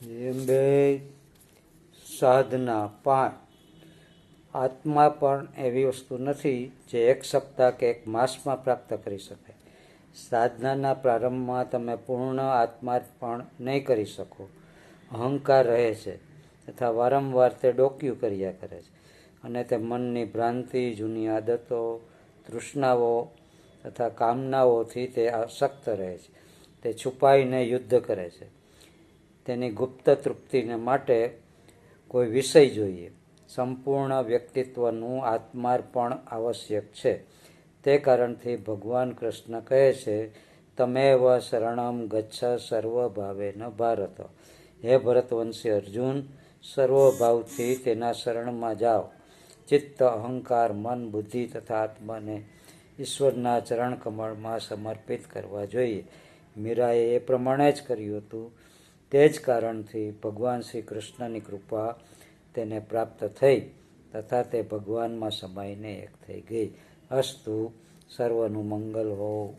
એમ બે સાધના 5. આત્મા પણ એવી વસ્તુ નથી જે એક સપ્તાહ કે એક માસમાં પ્રાપ્ત કરી શકાય. સાધનાના પ્રારંભમાં તમે પૂર્ણ આત્માર્પણ નહીં કરી શકો. અહંકાર રહે છે તથા વારંવાર તે ડોક્યું કર્યા કરે છે અને તે મનની ભ્રાંતિ, જૂની આદતો, તૃષ્ણાઓ તથા કામનાઓથી તે આસક્ત રહે છે. તે છુપાઈને યુદ્ધ કરે છે. તેની ગુપ્ત તૃપ્તિને માટે કોઈ વિષય જોઈએ. સંપૂર્ણ વ્યક્તિત્વનું આત્માર્પણ આવશ્યક છે. તે કારણથી ભગવાન કૃષ્ણ કહે છે, તમેવ શરણમ ગચ્છ સર્વભાવેન ભારત. હે ભરતવંશી અર્જુન, સર્વભાવથી તેના શરણમાં જાઓ. ચિત્ત, અહંકાર, મન, બુદ્ધિ તથા આત્માને ઈશ્વરના ચરણ કમળમાં સમર્પિત કરવા જોઈએ. મીરાએ એ પ્રમાણે જ કર્યું હતું. તે જ કારણથી ભગવાન શ્રી કૃષ્ણની કૃપા તેને પ્રાપ્ત થઈ તથા તે ભગવાનમાં સમાઈને એક થઈ ગઈ. અસ્તુ. સર્વનું મંગલ હો.